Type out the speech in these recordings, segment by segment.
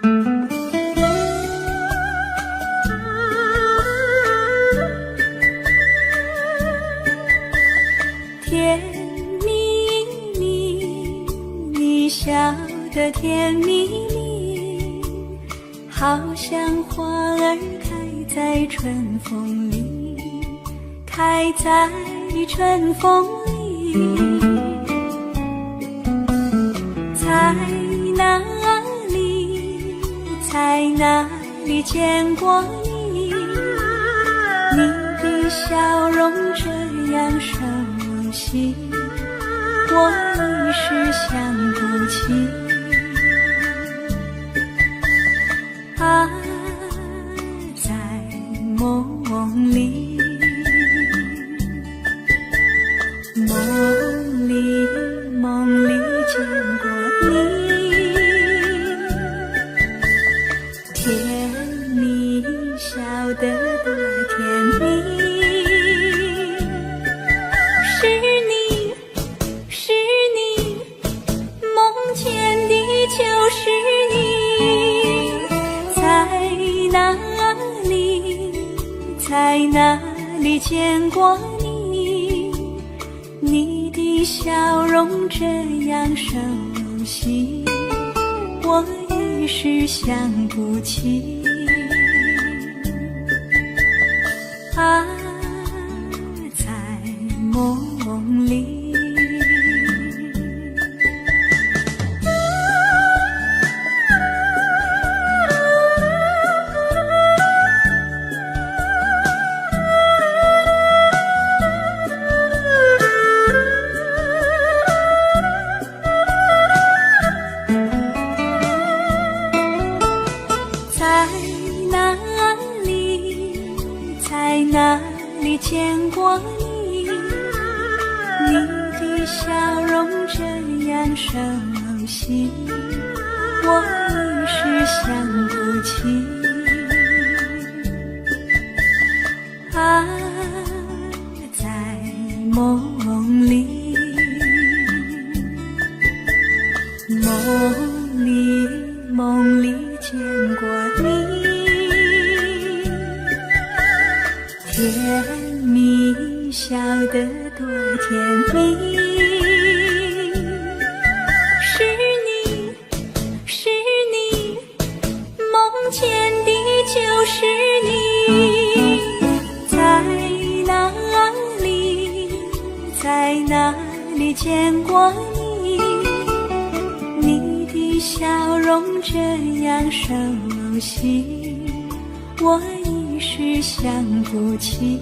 甜蜜蜜，你笑得甜蜜蜜，好像花儿开在春风里，开在春风里。在哪里，在哪里见过你？你的笑容这样熟悉，我一时想不起。啊，在梦里，梦里见过你，甜蜜笑得多甜蜜。是你，梦见的就是你。在哪里见过你？你的笑容这样熟悉，我一时想不起。啊，在梦里。在哪里见过你？你的笑容这样熟悉，我一时想不起。啊，在梦里，梦里见过你。甜蜜笑得多甜蜜，是你，梦见的就是你。在哪里见过你？你的笑容这样熟悉，我一时想不起。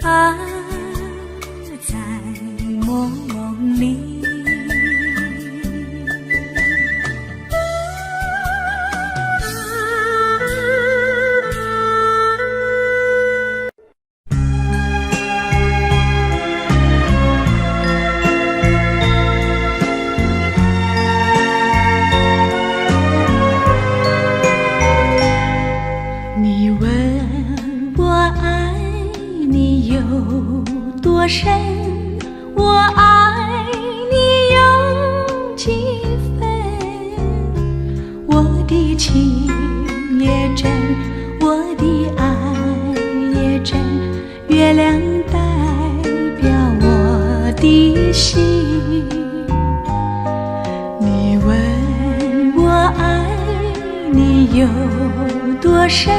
啊，在梦里。多深，我爱你有几分？我的情也真，我的爱也真，月亮代表我的心。你问我爱你有多深，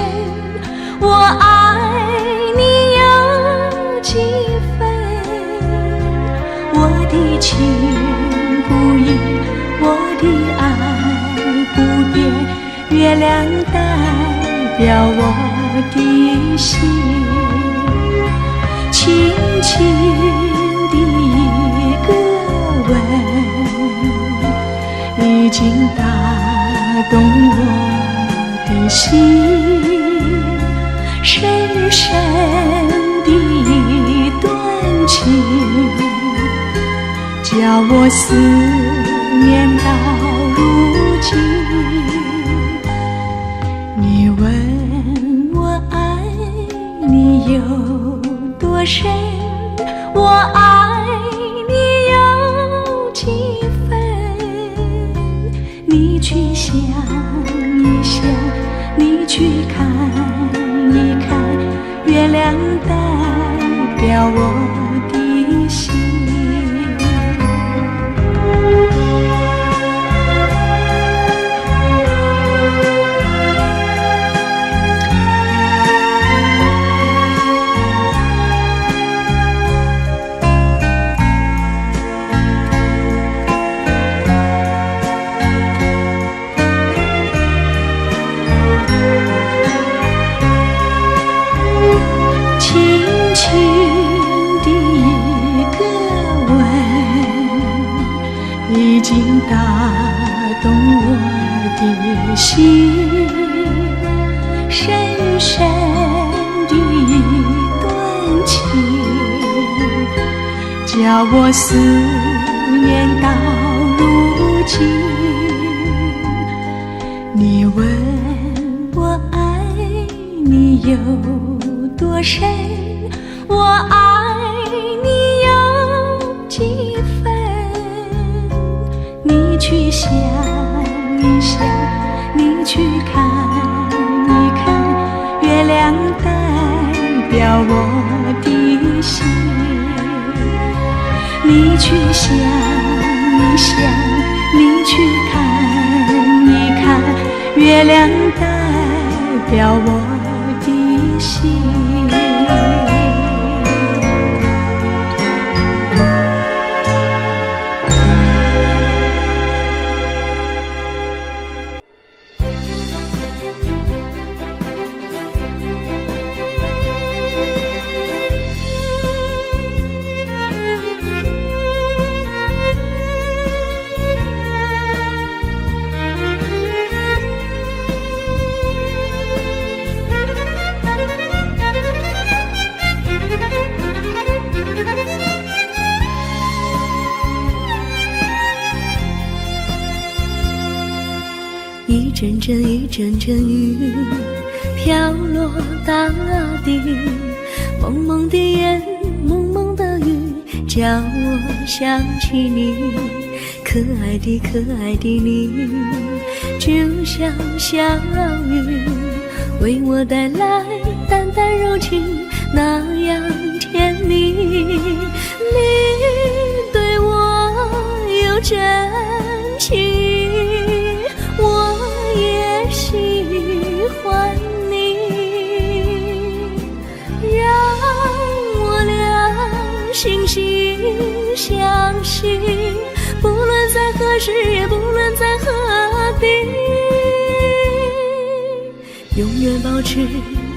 我爱你有几分？我的情不移，我的爱不变，月亮代表我的心。轻轻的一个吻，已经打动我的心。深深的一段情，叫我思念到如今。你问我爱你有多深，我爱你有几分？你去想一想，你去看一看，月亮代表我的心。已经打动我的心，深深的一段情，叫我思念到如今。你问我爱你有多深，我爱你有几分？你去想一想，你去看一看，月亮代表我的心。你去想一想，你去看一看，月亮代表我的心。一阵阵一阵阵雨飘落大地，蒙蒙的烟，蒙蒙的雨，叫我想起你，可爱的可爱的你，就像小雨，为我带来淡淡柔情，那样甜蜜。你对我有真情，我也喜欢你，让我俩惺惺相惜，不论在何时，也不论在何地，永远保持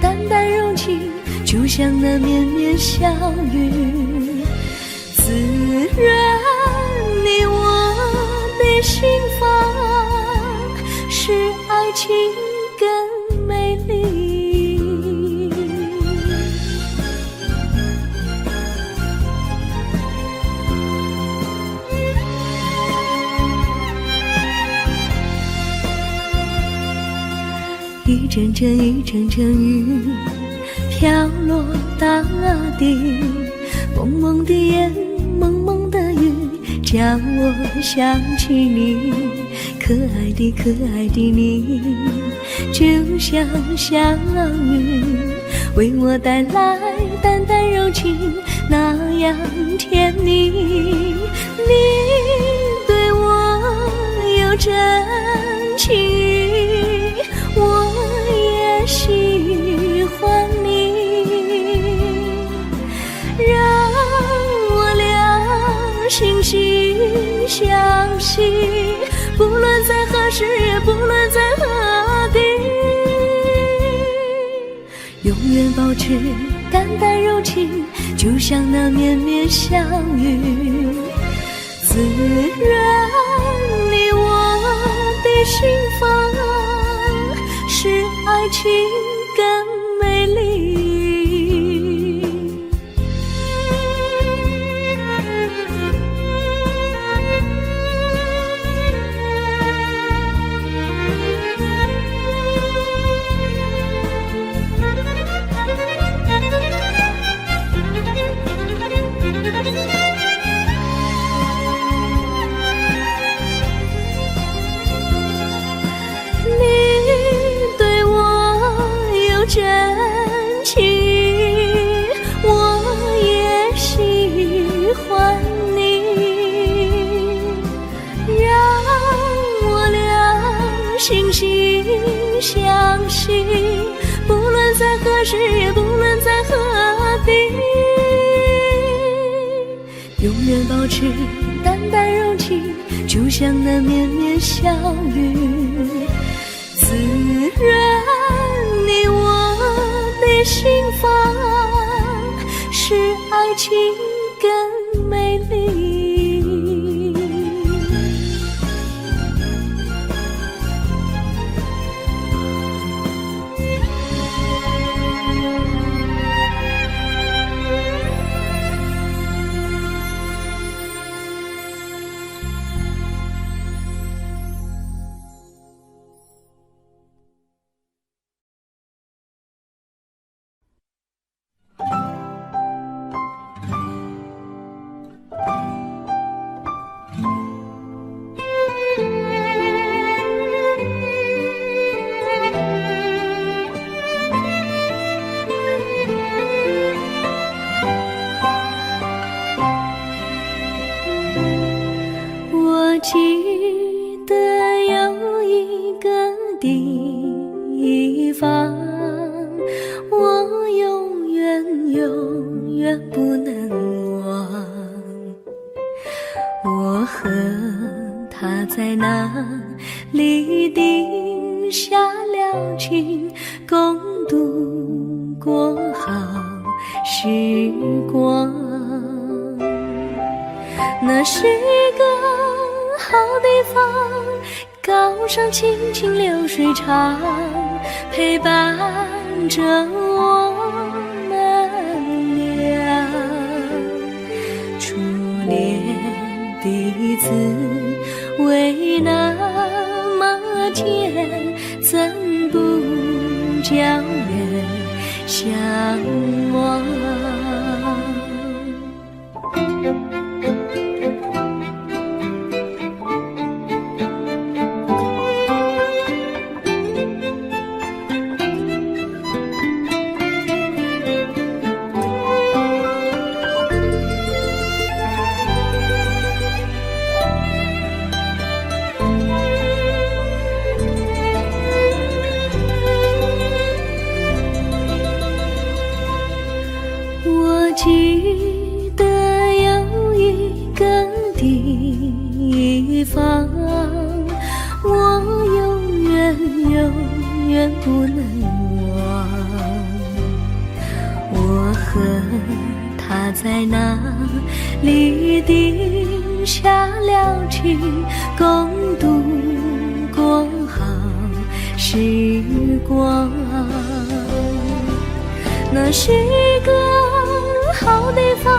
淡淡柔情，就像那绵绵小雨，滋润你我的心房，使爱情更美丽。一阵阵一阵阵雨飘落大地，蒙蒙的烟，蒙蒙的雨，叫我想起你，可爱的可爱的你，就像小雨，为我带来淡淡柔情，那样甜蜜。你对我有真情，我也喜欢你，让我俩惺惺相惜，不论在何时，也不论在何地，永远保持淡淡柔情，就像那绵绵小雨，滋润你我的心房，使爱情更美丽。惺惺相惜，不论在何时，也不论在何地，永远保持淡淡柔情，就像那绵绵小雨，滋润你我的心房，使爱情更美丽。记得有一个地方，我永远不能忘。我和他在那里定下了情，共度过好时光。那是个好地方，高山青青流水长，陪伴着我们俩。初恋第一次为那么甜，怎不叫人向往？我记得有一个地方，我永远不能忘。我和他在那里定下了情，共度过好时光。那是个好地方，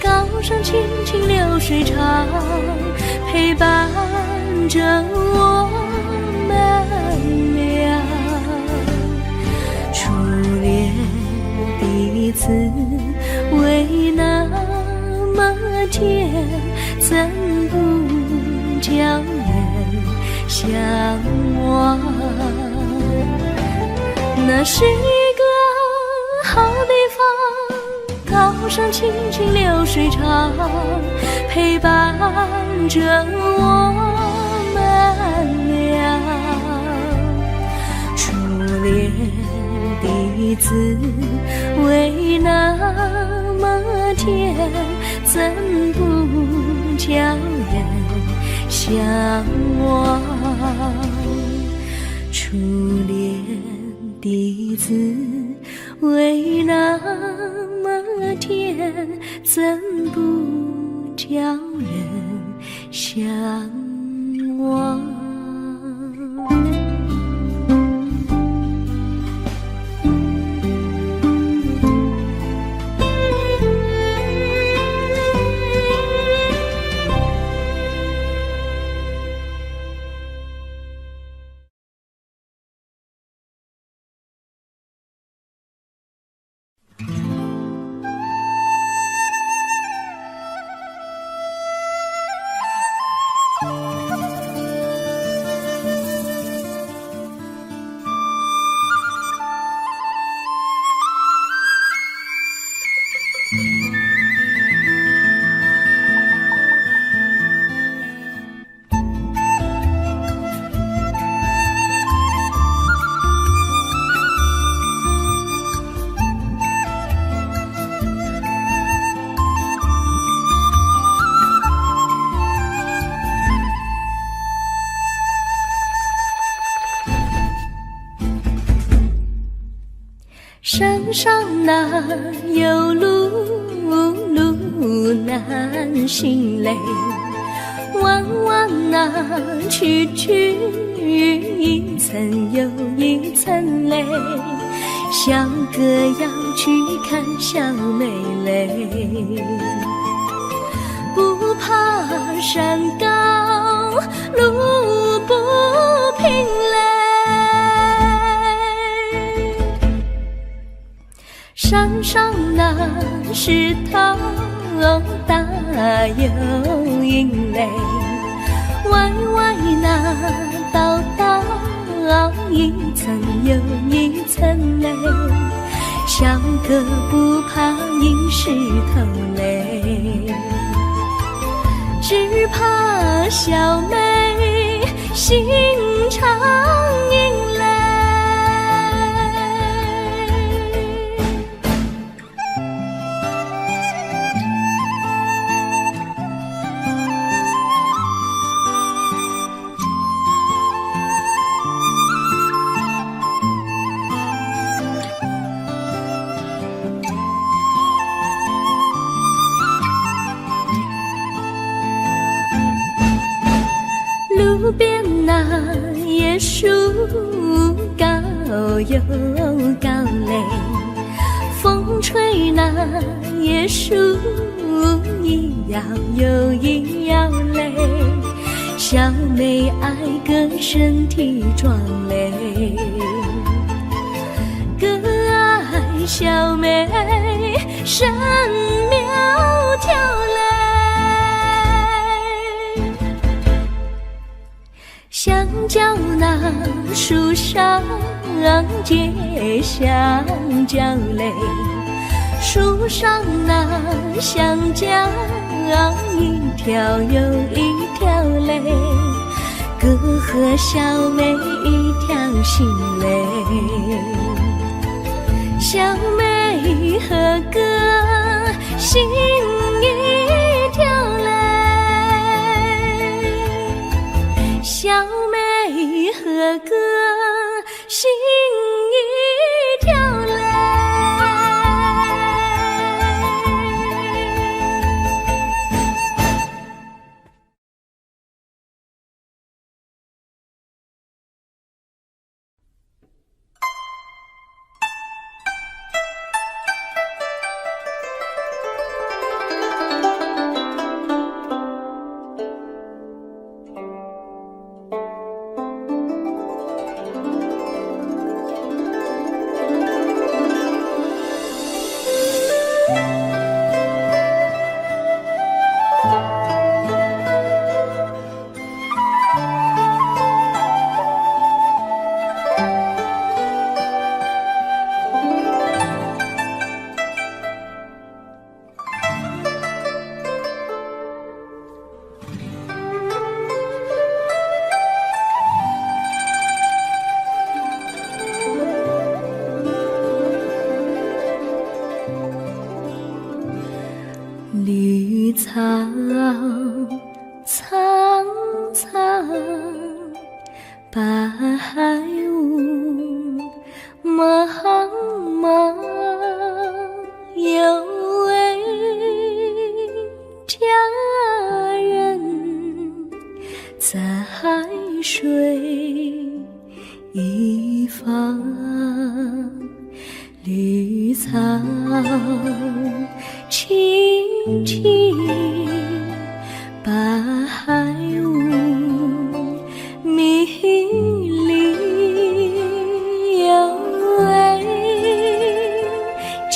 高山青青流水长，陪伴着我们俩。初恋第一次为那么甜，怎不叫人向往？那是好地方，高山青青流水长，陪伴着我们俩。初恋第一次为那么甜，怎不叫人向往？初恋第一次为那么甜，怎不叫人向往？上哪有路，路难行嘞。弯弯哪曲曲，一层又一层嘞。小哥要去看小妹嘞，不怕山高路不平嘞。山上那石头大又硬嘞，歪歪那道道一层又一层嘞。小哥不怕硬石头嘞，只怕小妹心肠硬嘞。路边那椰树高又高嘞，风吹那椰树一摇又一摇嘞。小妹爱个身体壮嘞，哥爱小妹身苗条嘞。香蕉那树上结香蕉嘞，树上那香蕉一条又一条嘞，哥和小妹一条心嘞。小妹和哥心一条嘞，小妹和哥心一条嘞。绿草苍苍，白雾茫茫，有位佳人在水一方。绿草青青，白雾迷离，有位佳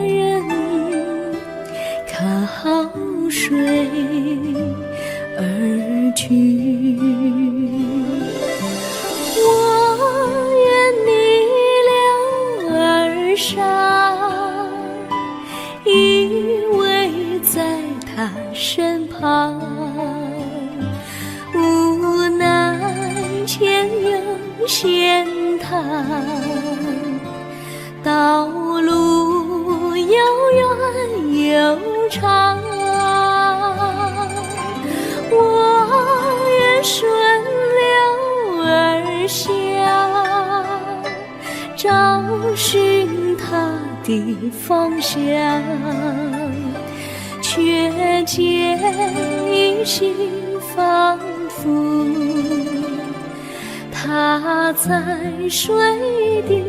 人靠水而居。依偎在他身旁，无奈前有险滩，道路又远又长。我愿顺流而下，找寻的方向，却见一心仿佛它在水的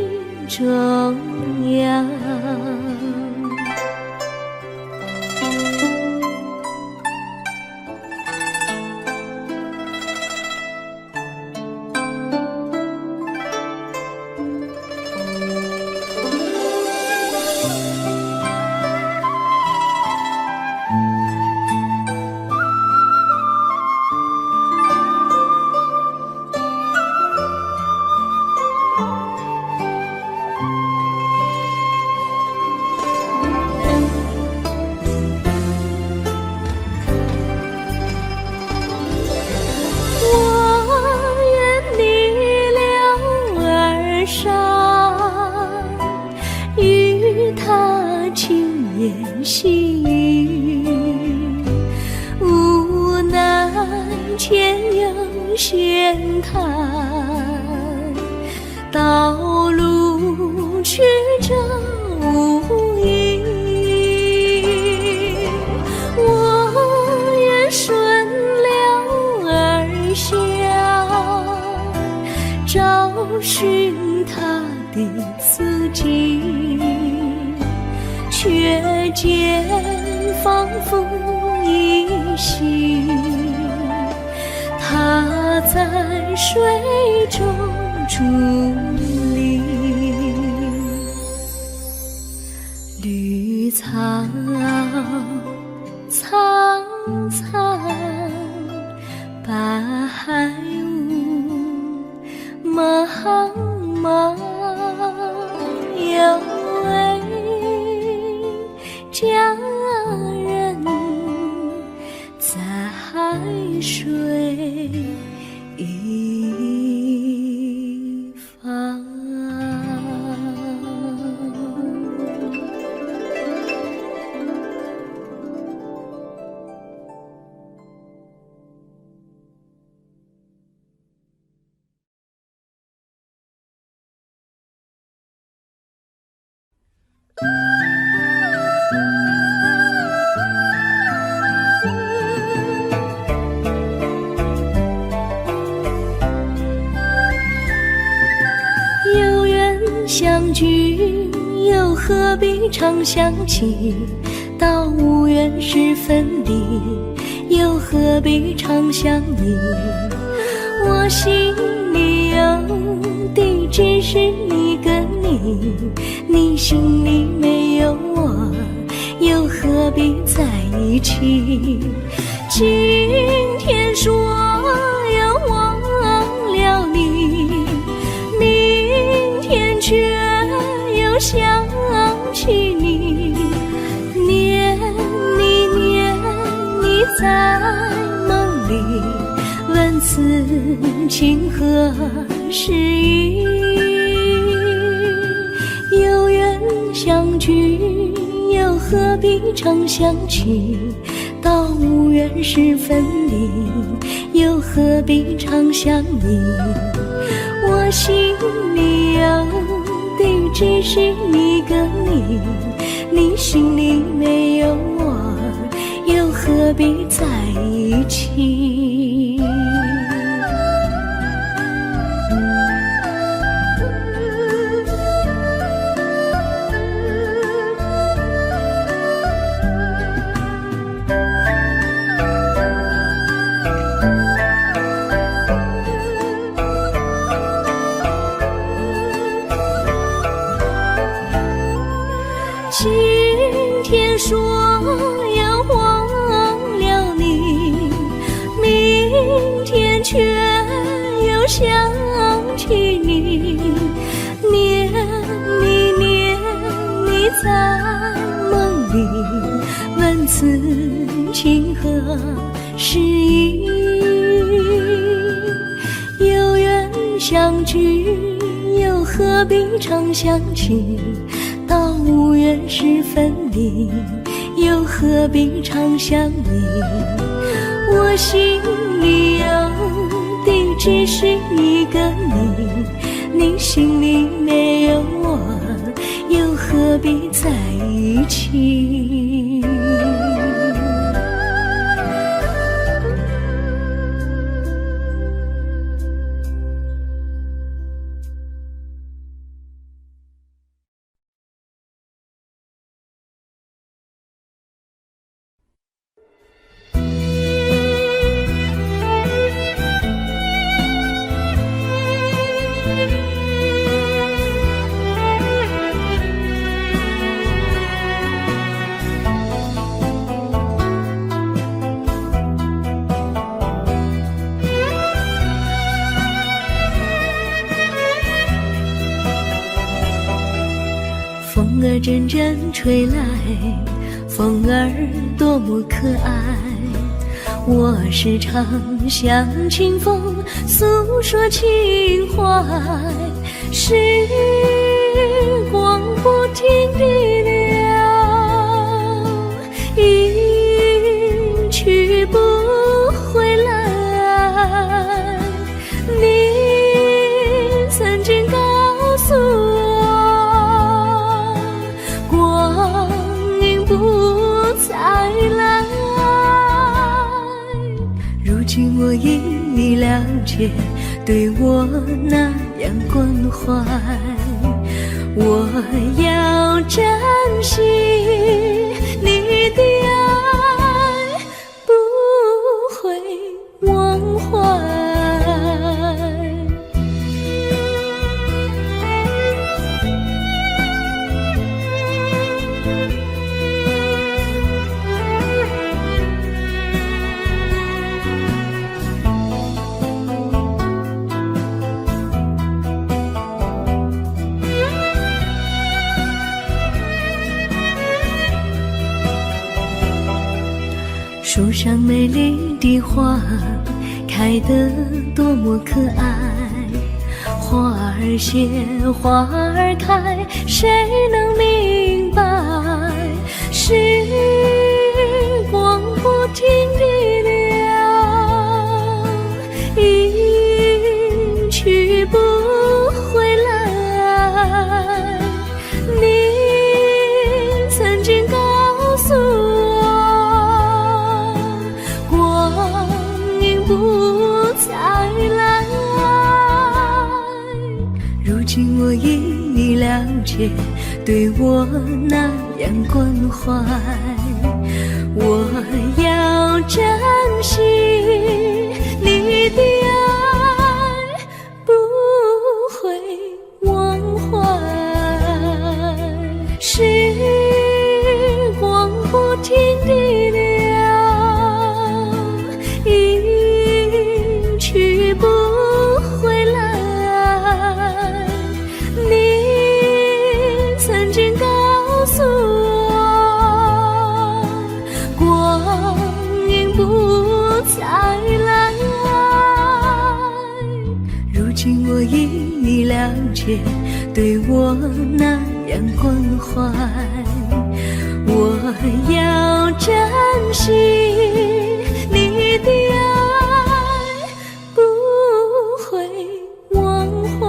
中央。细雨无奈前有险滩，道路曲折无依，我愿顺流而下，找寻他的足迹，却见仿佛依稀，它在水中伫立。绿草苍苍，白雾茫茫，有位佳人在海水一方。有缘相聚，又何必常想起？到无缘时分离，又何必常想你？我心里有的只是一个你，你心里没有我，又何必在一起？今天说要忘了你，明天却又想起你，念你念你在梦里，问此情何时已？有缘相聚，又何必常想起？到无缘时分离，又何必常想你？我心里有的只是一个你，你心里没有我，又何必在一起？今天说要忘了你，明天却又想起你，念你念你在梦里，问此情何时已？有缘相聚，又何必常想起？到无缘时分离，又何必常想你？我心里有的只是一个你，你心里没有我，又何必在一起？风儿阵阵吹来，风儿多么可爱。我时常向清风诉说情怀，时光不停地流，一去不回来。你曾经告诉我，光阴不再来。如今我已了解，对我那样关怀，我要珍惜你的爱，不会忘怀。树上美丽的花开得多么可爱，花儿谢，花儿开，谁能明白？时光不停地流，一去不回来。你曾经告诉我，不再来。如今我已了解，对我那样关怀，我要珍惜你的爱，不会忘怀。时光不停地流，去不回来。你曾经告诉我，光阴不再来。如今我已了解，对我那样关怀，我要珍惜你的爱，不会忘怀。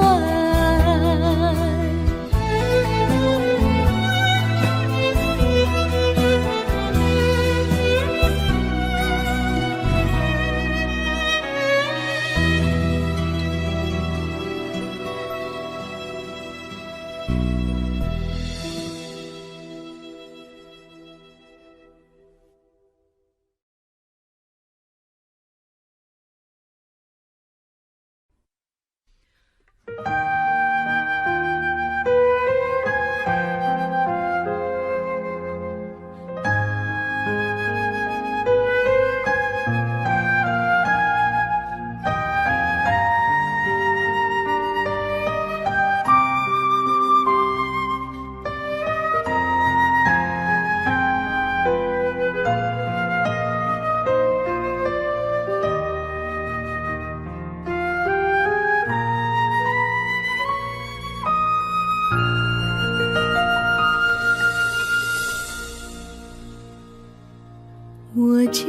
我将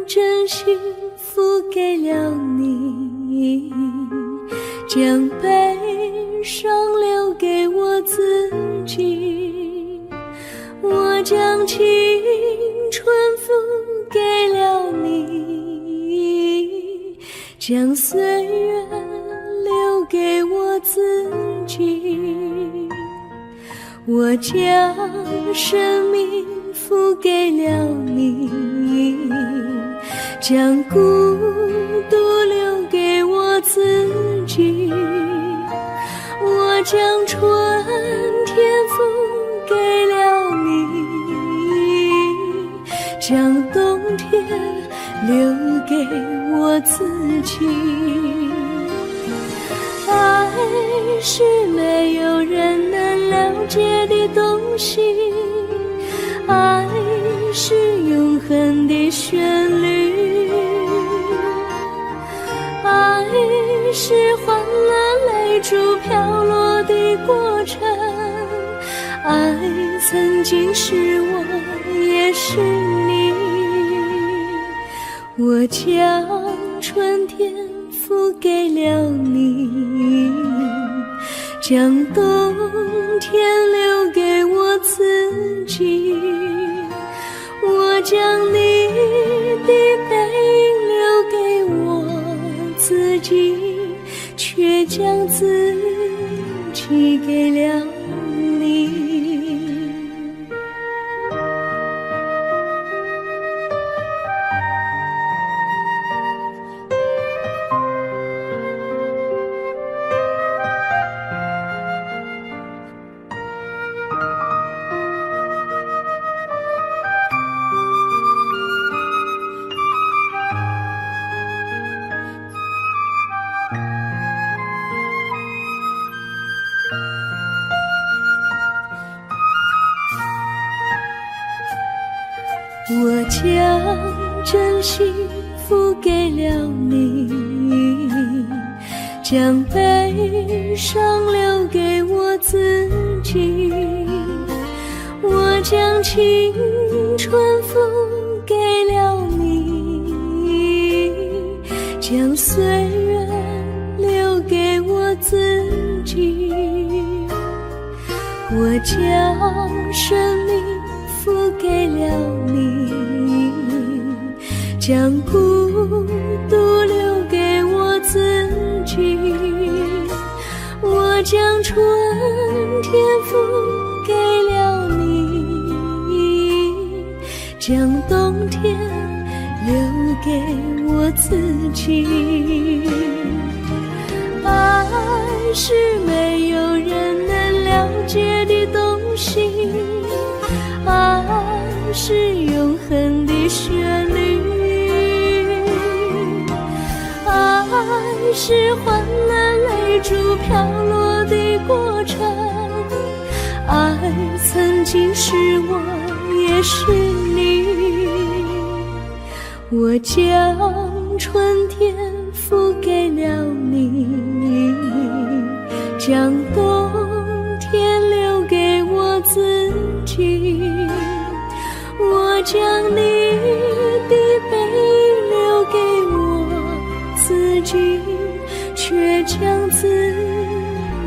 真心付给了你，将悲伤留给我我自己，我将青春付给了你，将岁月留给我自己，我将生命付给了你，将孤独留给我自己，我将春天付给了你，将冬天留给我自己。爱是没有人能了解的东西，爱是永恒的旋律，爱是换了泪珠飘落的过程，爱曾经是我也是你，我将春天付给了你，将冬天留给我自己，我将你的背影留给我自己，却将自己给了你。我将真心付给了你，将悲伤留给我自己，我将青春付给了你，将岁月留给我自己，我将生命付给了你，将孤独留给我自己，我将春天付给了你，将冬天留给我自己。爱是没有人能了解的东西，爱是永恒的旋律，爱是换了泪珠飘落的过程，爱曾经是我也是你，我将春天付给了你，将冬天留给我自己，我将你的背影留给我自己，却将自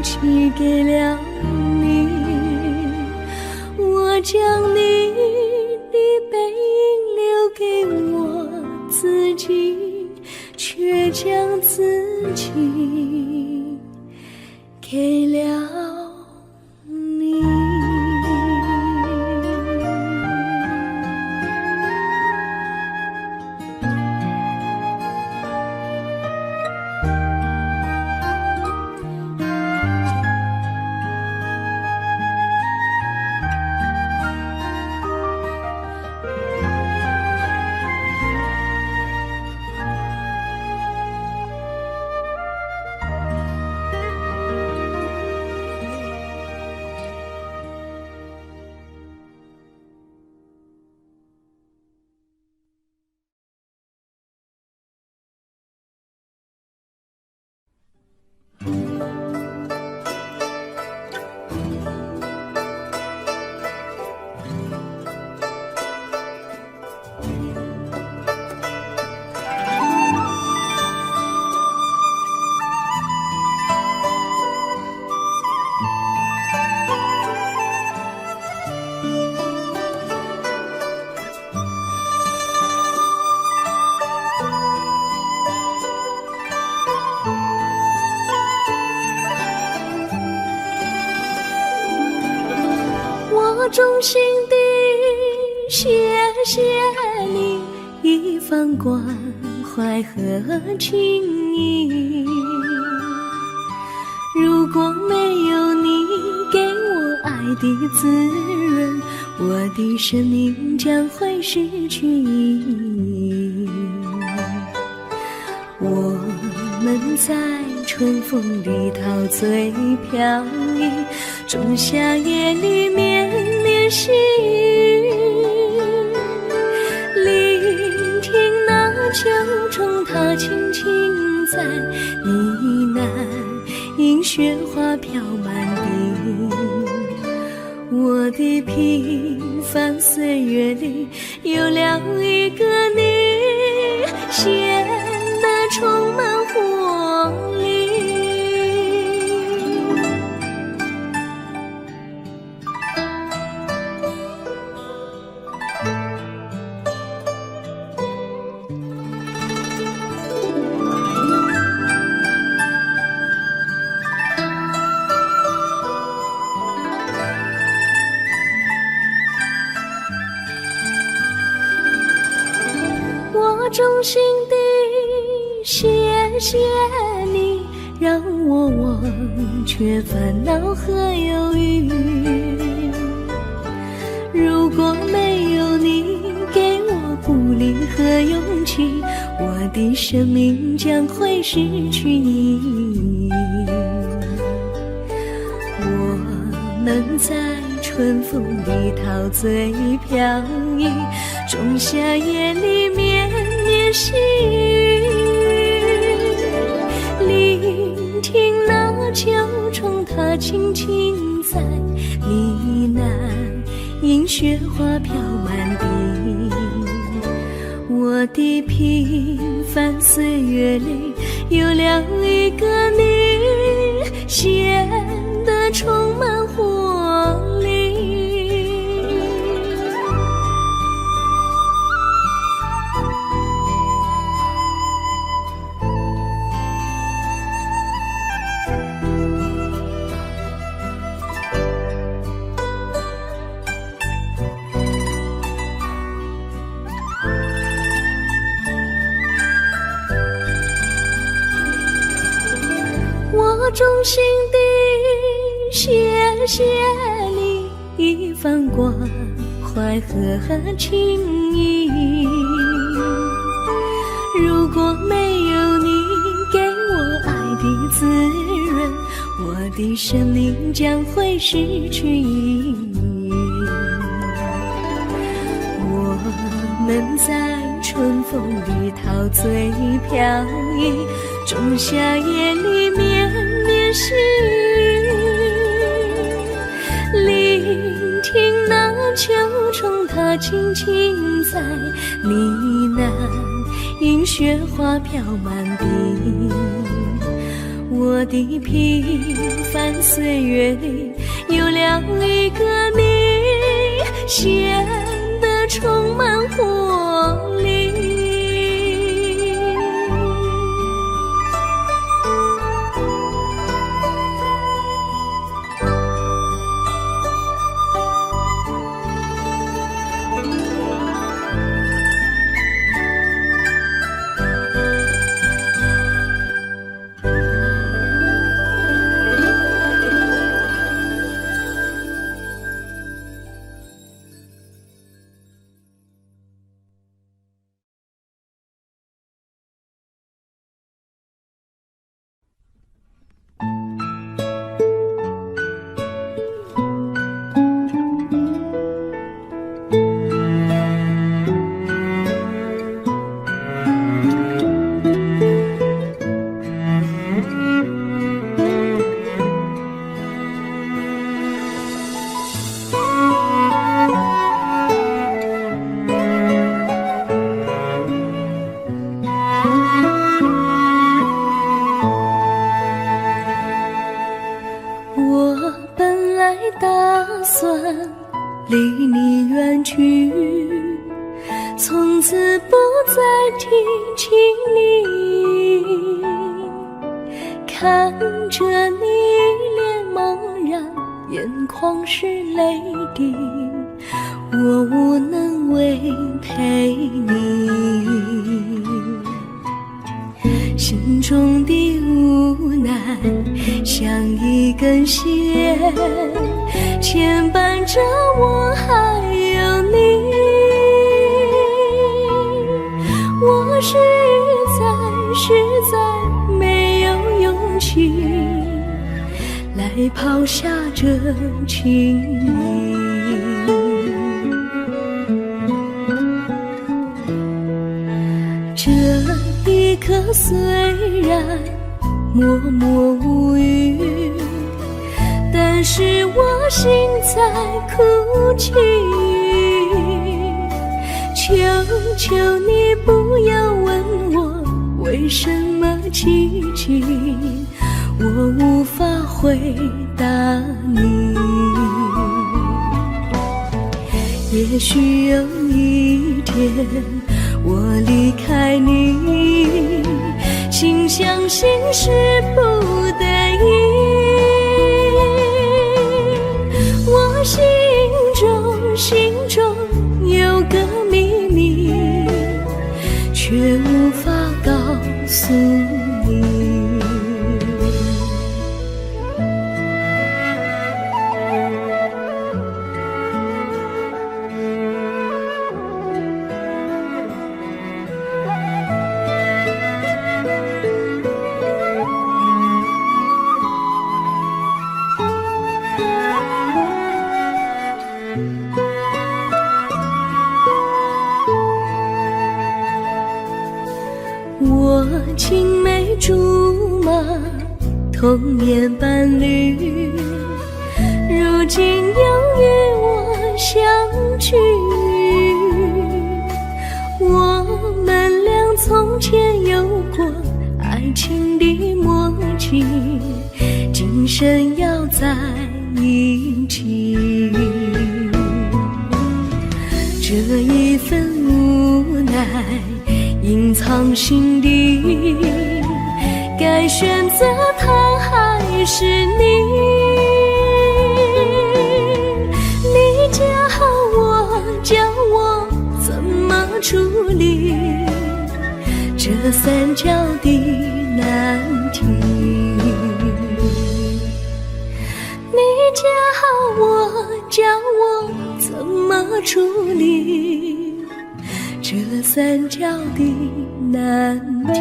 己给了你，我将你的背影留给我自己，却将自己给了你。衷心地谢谢你一番关怀和情谊，如果没有你给我爱的滋润，我的生命将会失去意义。我们在春风里陶醉飘逸，仲夏夜里绵绵细雨，聆听那秋虫它轻轻在呢喃，迎雪花飘满地。我的平凡岁月里有了一个你，显得充满活力。我衷心地谢谢你，让我忘却烦恼和忧郁。如果没有你给我鼓励和勇气，我的生命将会失去意义。我们在春风里陶醉飘逸，仲夏夜里绵绵细雨，聆听那秋虫它轻轻在呢喃，迎雪花飘满地。我的平凡岁月里有了一个你，显得充满活力。我衷心地谢谢你一番关怀和情谊，如果没有你给我爱的滋润，我的生命将会失去意义。我们在春风里陶醉飘逸，仲夏夜里绵绵细雨，聆听那秋虫它轻轻在呢喃，迎雪花飘满地。我的平凡岁月里有了一个你，显得充满活力。离你远去，从此不再提起你。看着你脸茫然眼眶是泪滴，我无能为陪你。心中的无奈像一根线，牵绊着我还有你。我实在没有勇气来抛下这情谊。这一刻虽然默默无语，但是我心在哭泣。求求你不要问我为什么寂静，我无法回答你。也许有一天我离开你，心相信是不得已。我心中有个秘密，却无法告诉你。我青梅竹马，童年伴侣，如今又与我相聚。我们俩从前有过爱情的默契，今生要在一起。这一份无奈隐藏心底，该选择他还是你？你教我怎么处理这三角的难题？你教我怎么处理这三角的难题？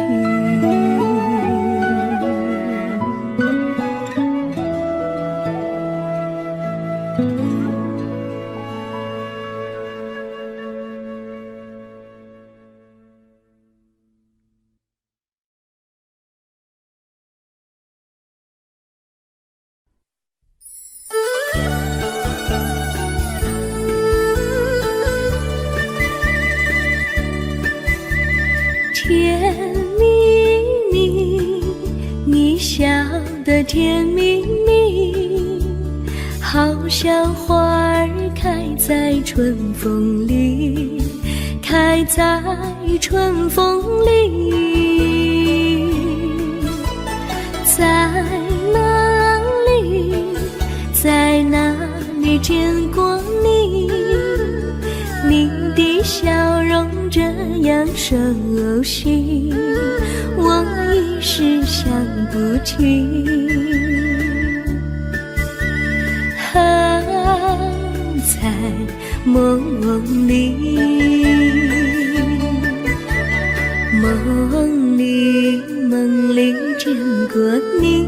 甜蜜蜜，你笑得甜蜜蜜，好像花儿开在春风里，开在春风里。在哪里见过你？你的笑容这样熟悉，我一时想不起。还在梦里见过你，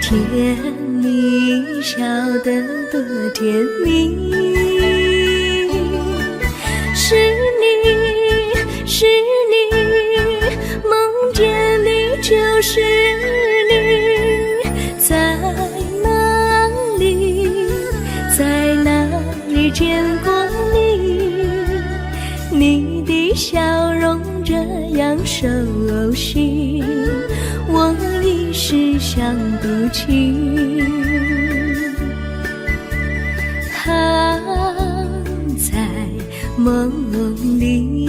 甜蜜笑得多甜蜜。是你，梦见你就是你。在哪里见过你？你的笑容这样熟悉，我一时想不起。还在梦里。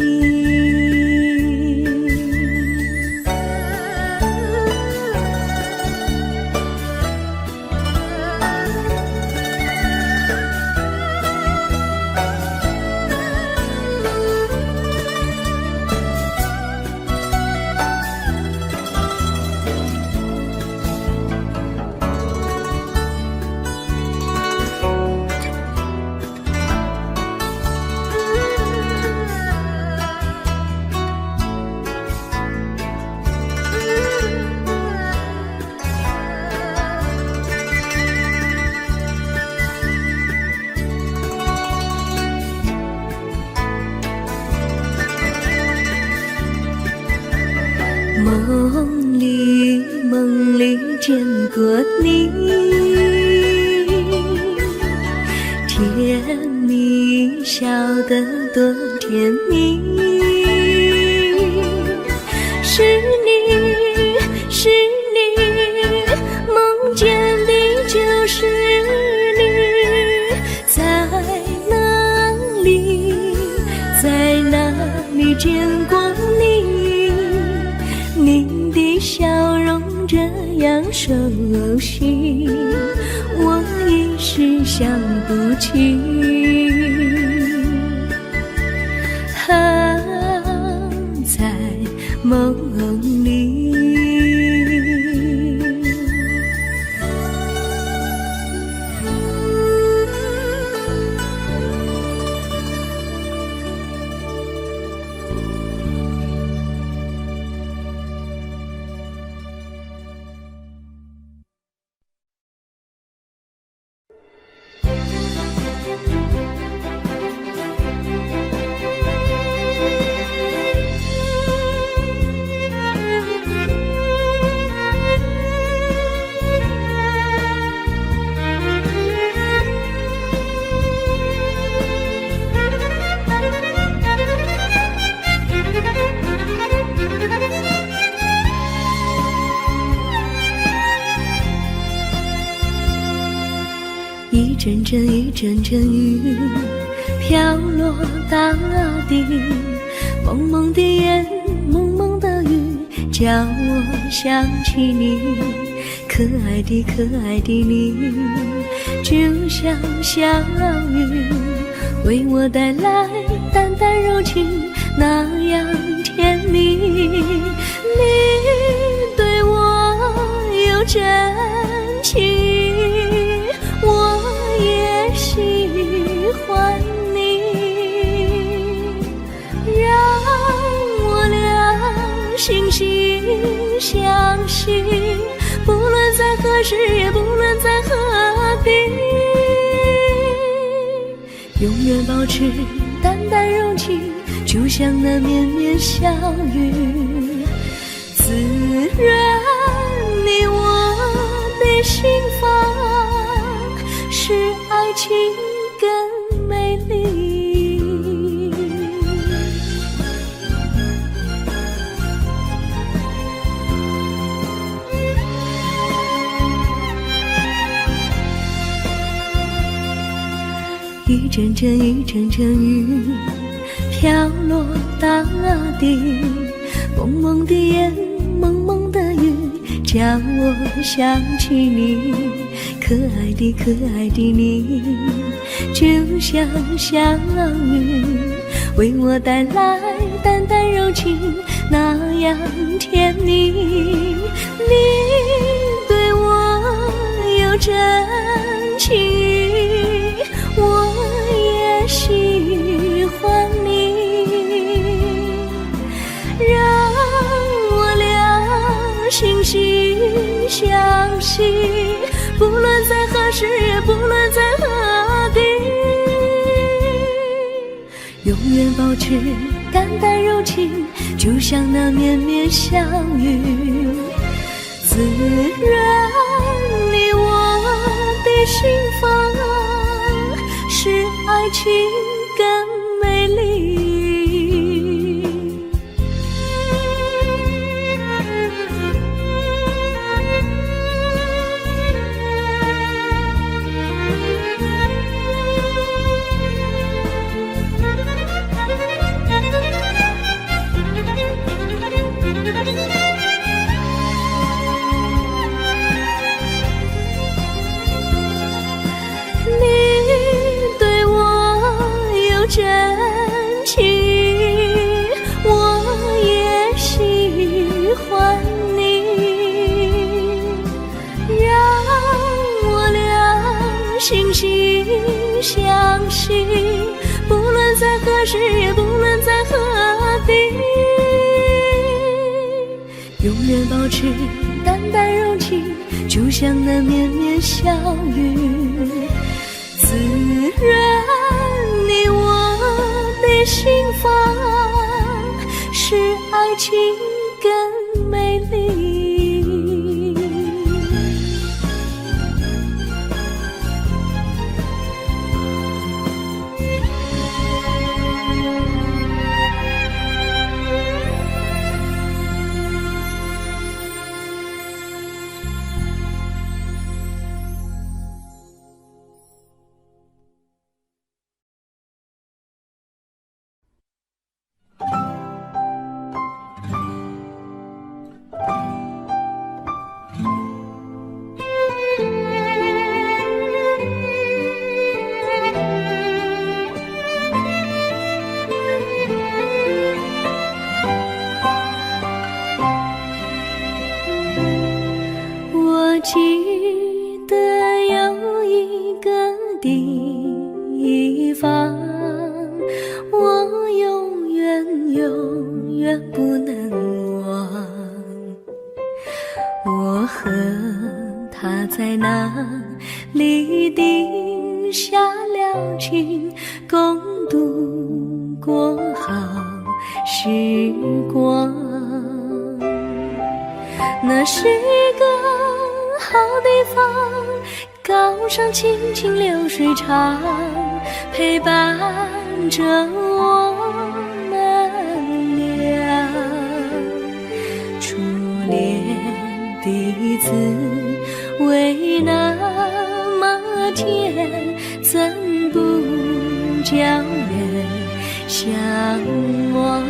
梦里见过你，甜蜜笑得多甜蜜，是你，是你，梦见的就是你，在哪里，在哪里见过你？你的笑容这样熟悉，我一时想不起。在梦里。一阵阵一阵阵雨飘落大地，蒙蒙的烟，蒙蒙的雨，叫我想起你，可爱的可爱的你，就像小雨，为我带来淡淡柔情，那样甜蜜。你对我有真情，我也喜欢你，让我俩惺惺相惜，不论在何时，也不论在何地，永远保持淡淡柔情，就像那绵绵小雨，滋润你我的心房，使爱情更美丽。一阵阵一阵阵雨飘落大地，蒙蒙的烟，蒙蒙的雨，叫我想起你，可爱的可爱的你，就像小雨，为我带来淡淡柔情，那样甜蜜。你对我有真情，我也喜欢你，让我俩惺惺相惜，不论在何时，也不论在何地，永远保持淡淡柔情，就像那绵绵小雨，滋润你我的心房，使爱情更美丽。真情，我也喜欢你，让我俩惺惺相惜，不论在何时，也不论在何地，永远保持淡淡柔情，就像那绵绵小雨，滋润你我的心房，使爱情更美。记得有一个地方，我永远不能忘。我和他在那里定下了情，共度过好时光。那是个好地方，高山青青流水长，陪伴着我们俩。初恋的滋味那么甜，怎不叫人向往？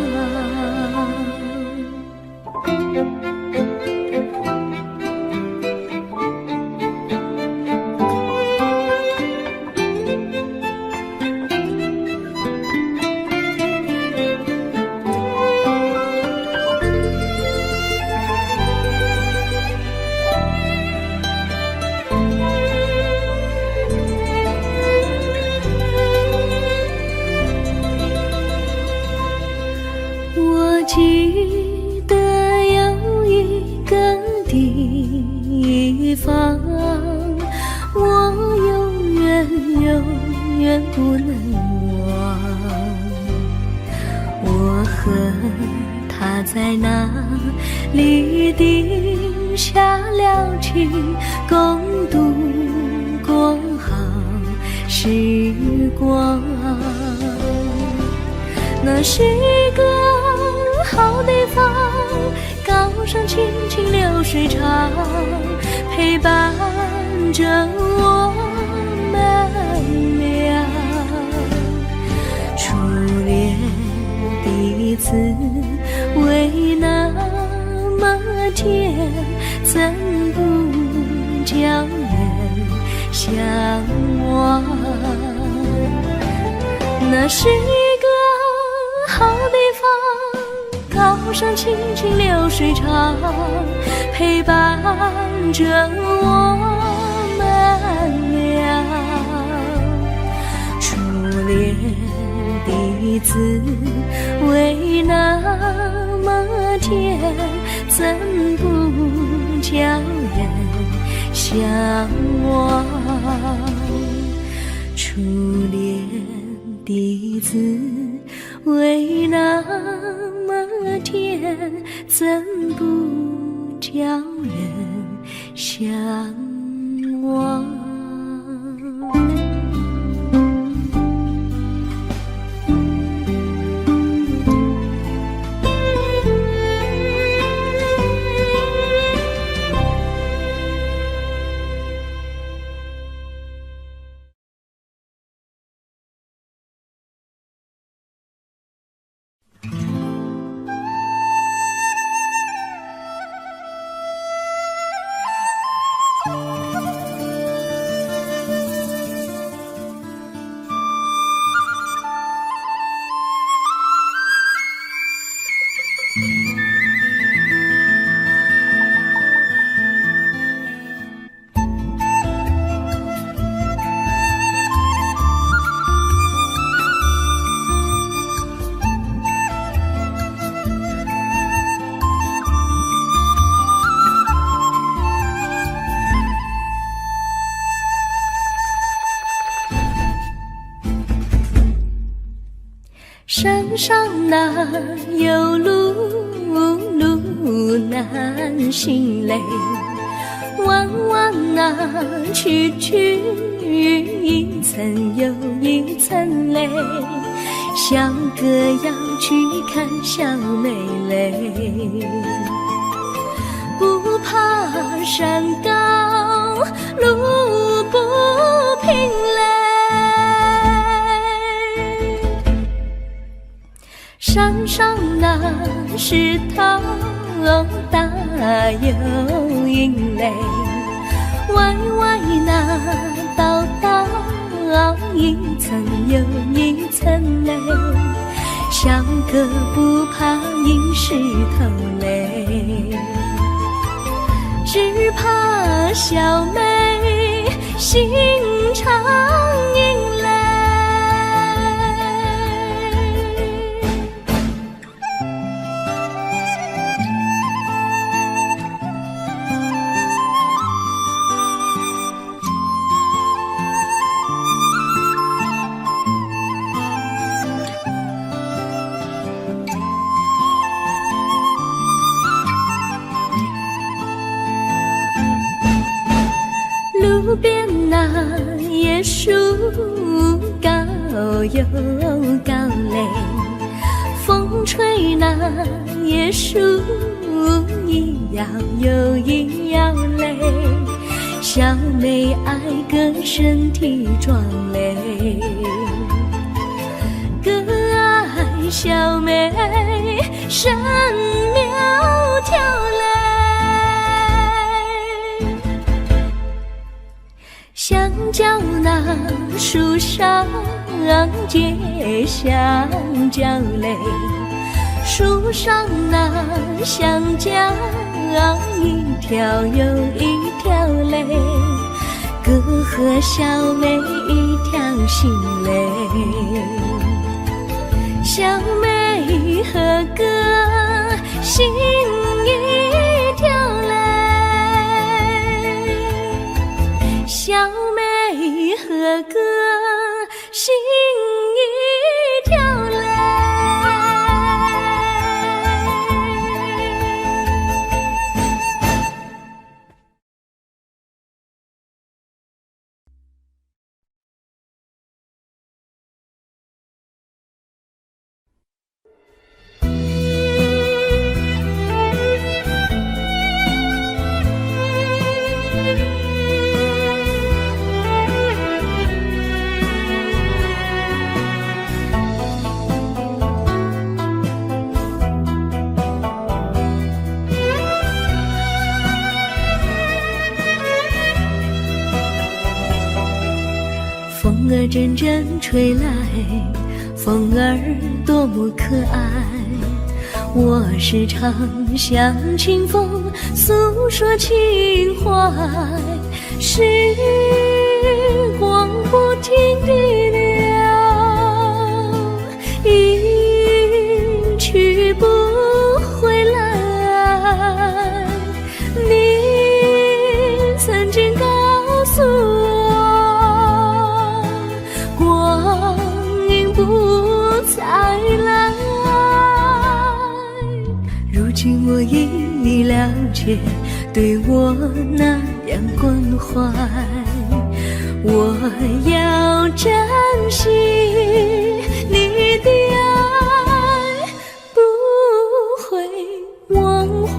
我记得有一个地方，我永远不能忘。我和他在那里定下了情，共度过好时光。那是个好地方，高山青青流水长，陪伴着我们俩。初恋的滋味那么甜，怎不叫人向往？那是个好地方，高山青青流水长，陪伴着我们俩。初恋的滋味那么甜，怎不叫人向往？初恋的滋味那么甜，怎不叫人向往？山上哪有路难行嘞，弯弯啊曲曲，一层又一层嘞，小哥要去看小妹嘞，不怕山高路不平嘞，山上那石头大又硬嘞，歪歪那道道一层又一层嘞，小哥不怕硬石头嘞，只怕小妹心常萦泪。路边那椰树高又高嘞，风吹那椰树一摇又一摇嘞，小妹爱个身体壮嘞，个爱小妹身苗条嘞。香蕉那树上结香蕉嘞，树上那香蕉一条又一条嘞，哥和小妹一条心嘞，小妹和哥心一条嘞，小妹和哥心一条嘞。风儿阵阵吹来，风儿多么可爱，我时常向清风诉说情怀，时光不停地流，一去不回来，你曾经告诉我不再来，如今我已了解，对我那样关怀，我要珍惜你的爱，不会忘怀。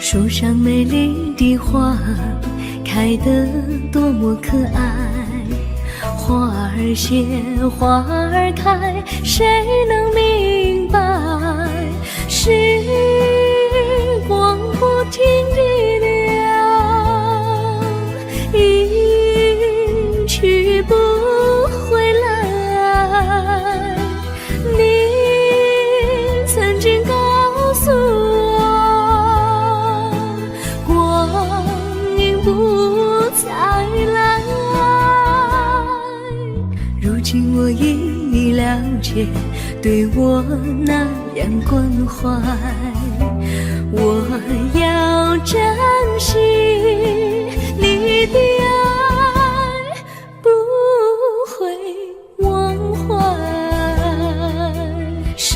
树上美丽的花开得多么可爱，花儿谢花儿开，谁能明白，时光不停地流，一去不回来，你曾经告诉我不再来，如今我已了解，对我那样关怀，我要珍惜你的爱，不会忘怀，时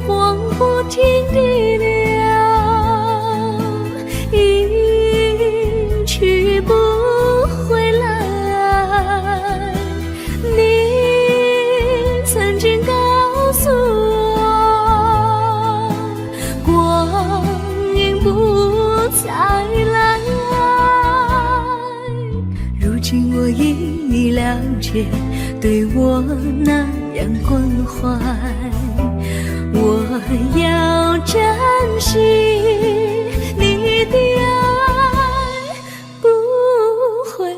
光不停地流，去不回来，你曾经告诉我光阴不再来，了解，对我那样关怀。我要珍惜你的爱，不会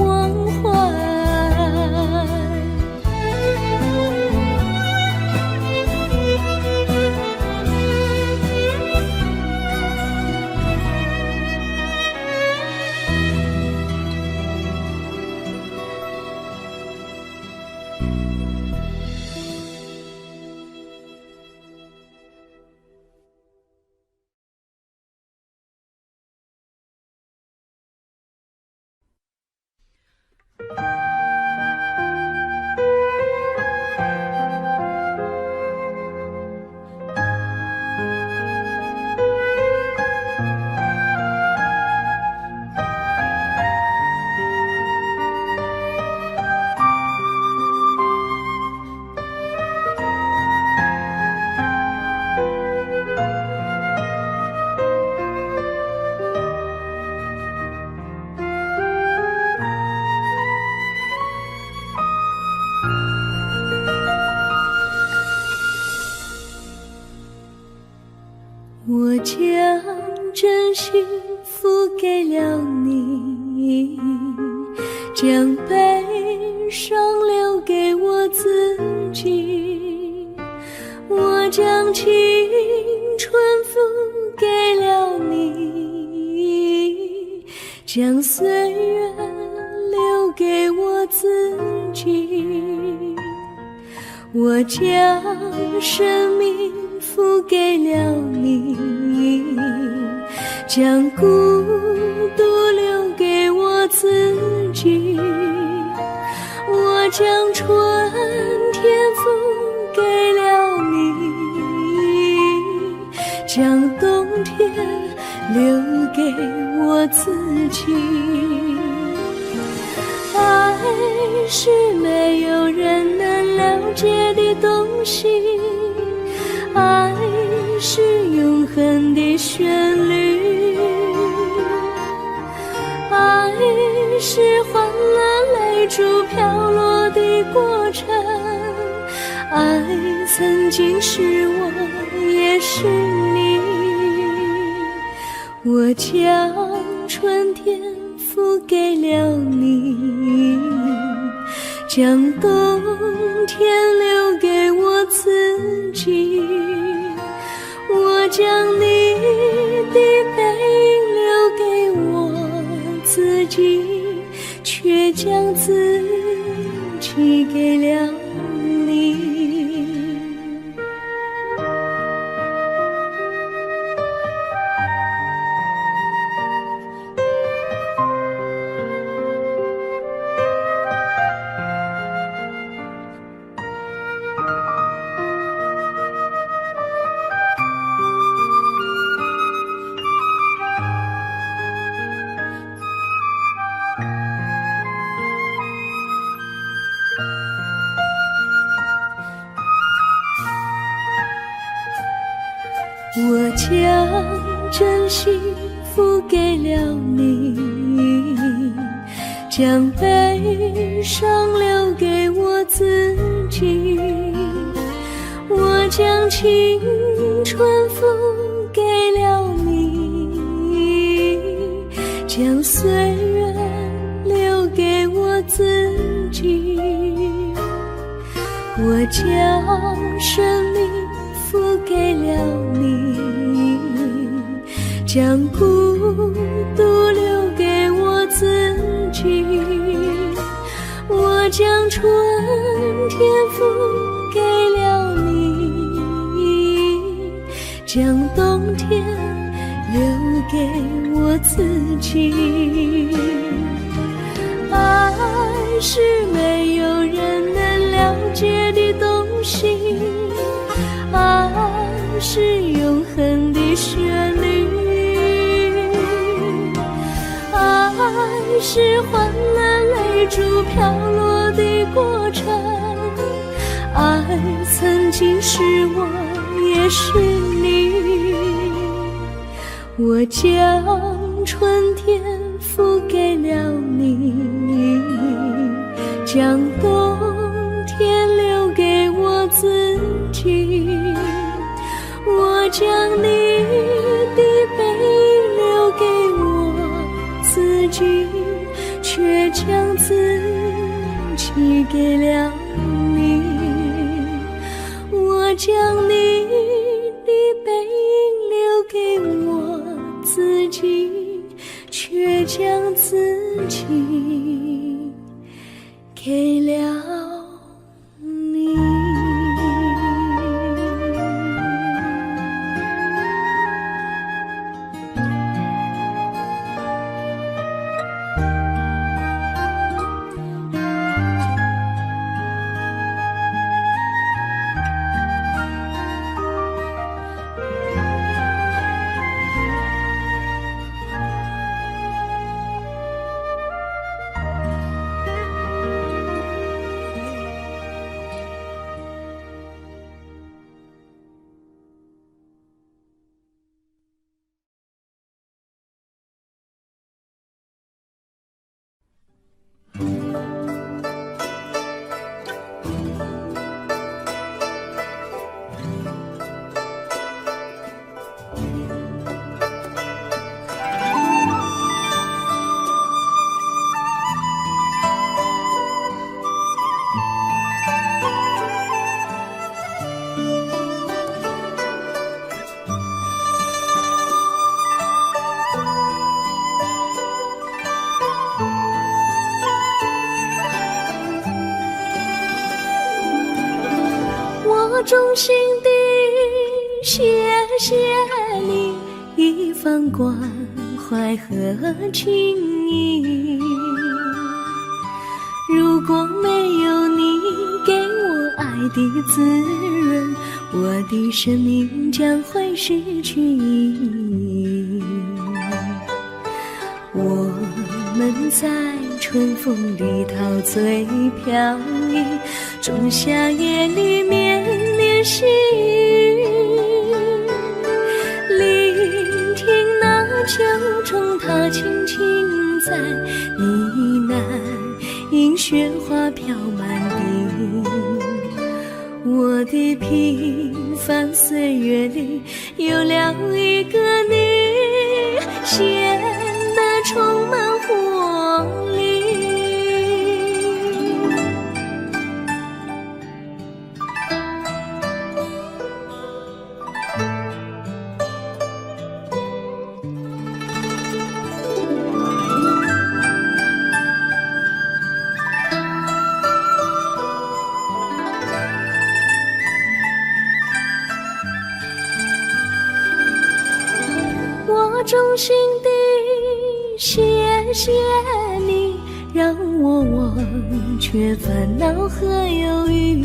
忘怀。我将真心付给了你，将悲伤留给我自己。我将青春付给了你，将岁月留给我自己。我将生命付给了你，将孤独留给我自己。我将春天付给了你，将冬天留给我自己。爱是没有人能了解的东西，爱是永恒的旋律，爱是换了泪珠飘落的过程，爱曾经是我也是你。我将春天付给了你，将冬天留给我自己。我将你的背影留给我自己，却将自己给了你。我将真心付给了你，将悲伤留给我自己。我将青春付给了你，将岁月留给我自己。我将生命付给了你，将孤独留给我自己。我将春天付给了你，将冬天留给我自己。爱是没有人能了解的东西，爱是永恒的旋律，爱是换了泪珠飘落的过程，爱曾经是我也是你。我将春天付给了你，将冬天留给我自己，我将你的背留给我自己，却将自己给了你。我将你的背留给我自己，却将自己给了你。我衷心地谢谢你一番关怀和情谊，如果没有你给我爱的滋润，我的生命将会失去意义。我们在春风里陶醉飘逸，仲夏夜里绵绵细雨，聆听那秋虫它轻轻在呢喃，因雪花飘满地。我的平凡岁月里有了一个你，显得充满活力。我衷心地谢谢你，让我忘却烦恼和忧郁。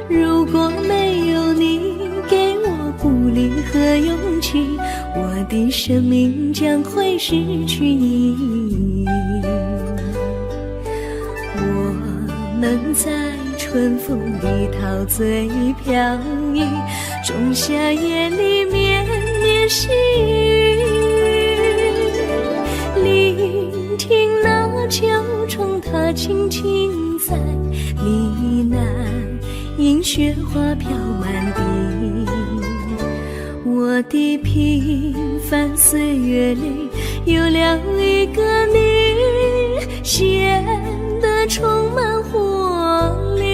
如果没有你给我鼓励和勇气，我的生命将会失去意义。我们在春风里陶醉飘逸，仲夏夜里绵绵细雨，聆听那秋虫它轻轻在呢喃，因雪花飘满地。我的平凡岁月里有了一个你，显得充满活力。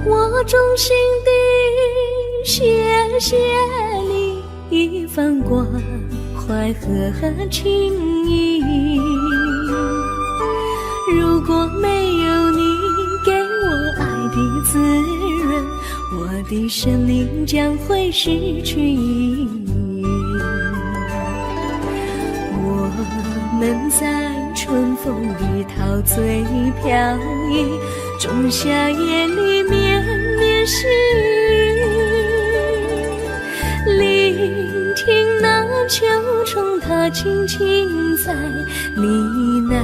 我衷心地谢谢你一番关怀和情谊，如果没有你给我爱的滋润，我的生命将会失去意义。我们在春风里陶醉飘逸，仲夏夜里绵绵细雨，听那秋虫它轻轻在呢喃，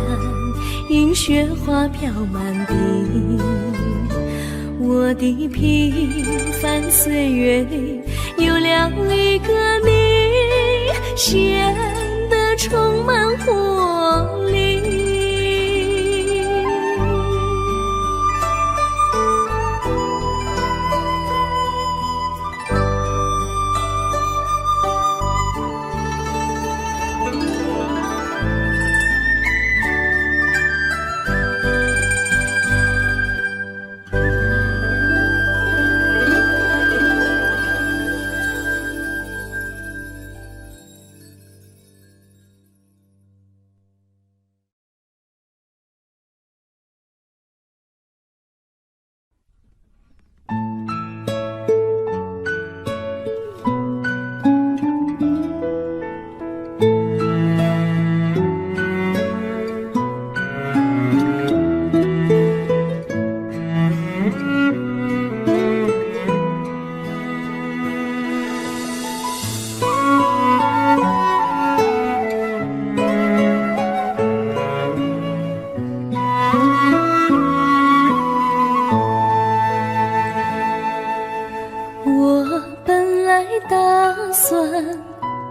迎雪花飘满地。我的平凡岁月里有了一个你，显得充满活力。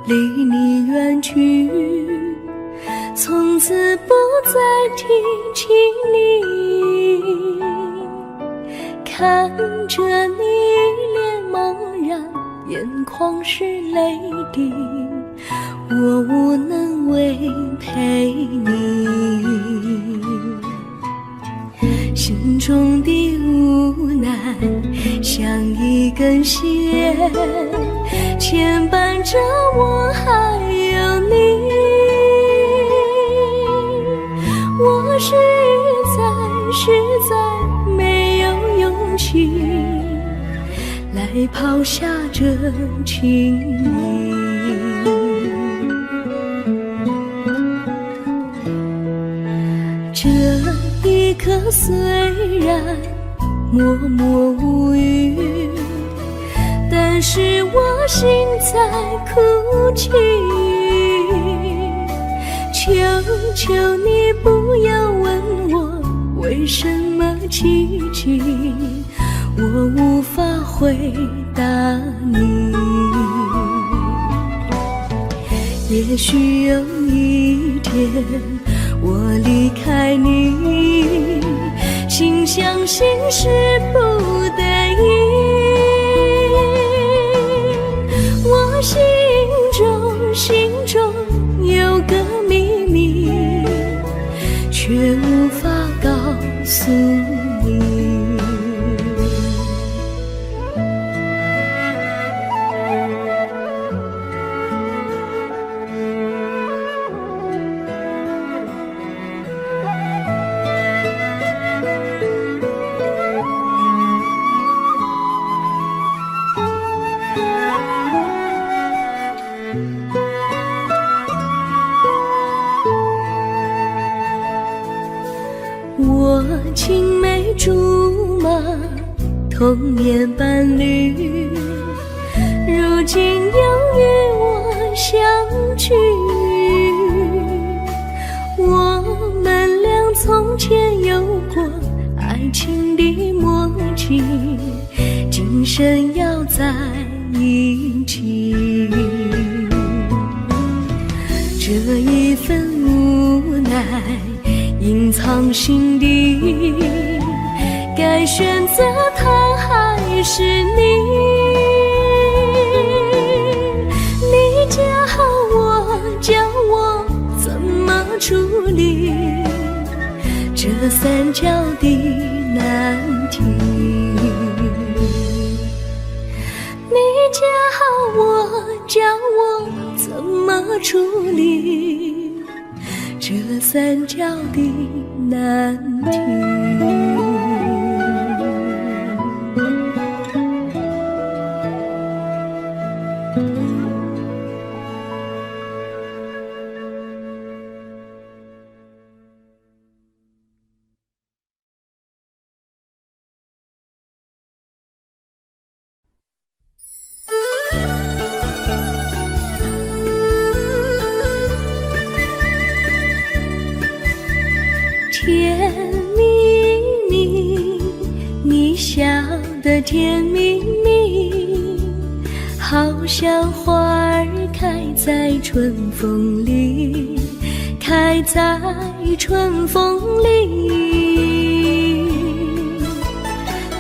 离你远去，从此不再提起你。看着你脸茫然，眼眶是泪滴，我无能为陪你。心中的无奈像一根线，牵绊着我还有你。我实在没有勇气来抛下这情谊。这一刻虽然默默无语，但是我心在哭泣。求求你不要问我为什么奇迹，我无法回答你。也许有一天我离开你，心相信是不得已。我心中有个秘密，却无法告诉你。我青梅竹马，童年伴侣，如今又与我相聚。我们俩从前有过爱情的默契，今生要在一起。这一份无奈隐藏心底，该选择他还是你？你教我怎么处理这三角的难题？你教我怎么处理这三角的难题？的甜蜜蜜，好像花儿开在春风里，开在春风里。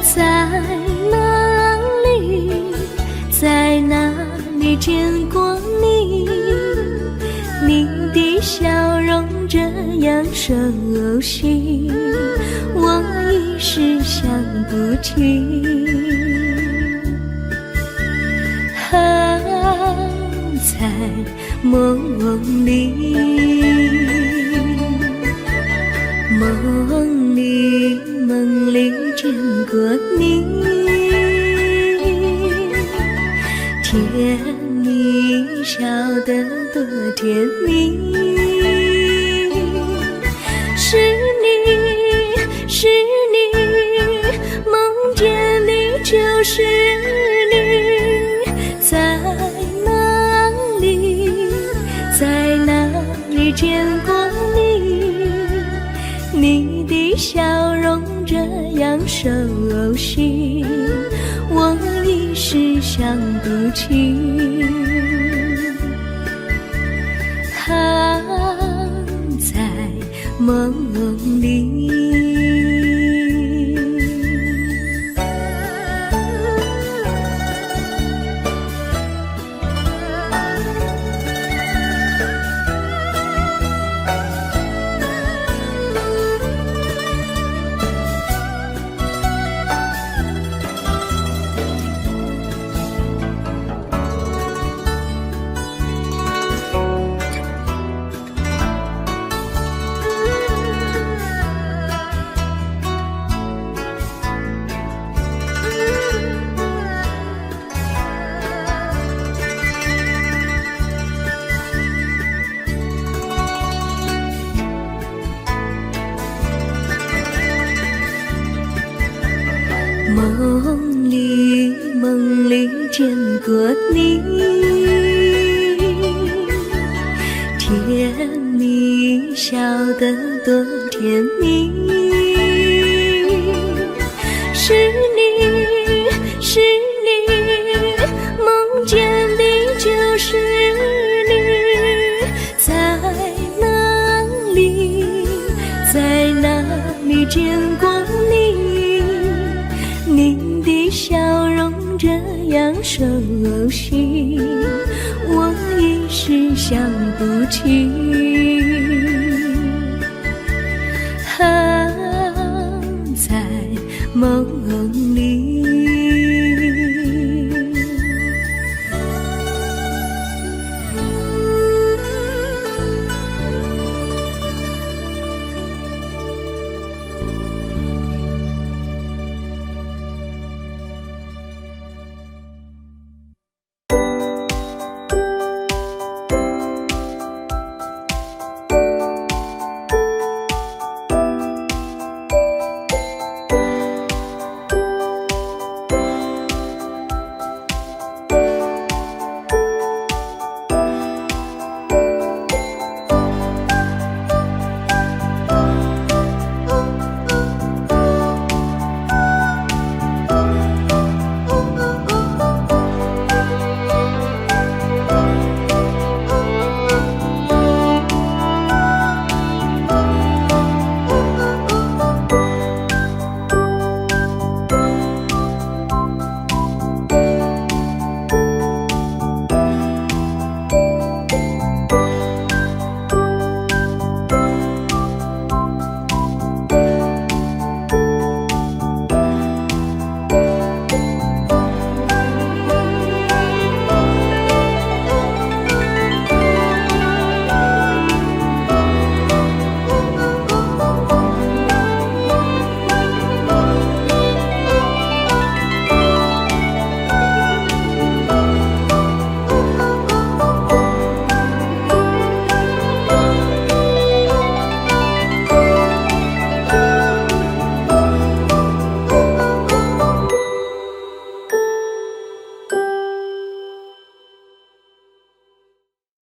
在哪里，在哪里见过你？你的笑容这样熟悉，我一时想不起。在梦里，梦里见过你，甜蜜笑得多甜蜜。是你，是你，梦见你就是你。在哪里，在哪里见过你？你的笑容这样熟悉，我一时想不起。在梦里。梦里见过你，甜蜜笑得多甜蜜。是你，是你，梦见的就是你。在哪里，在哪里见过你？你的笑容这样熟悉，我一时想不起。在梦里。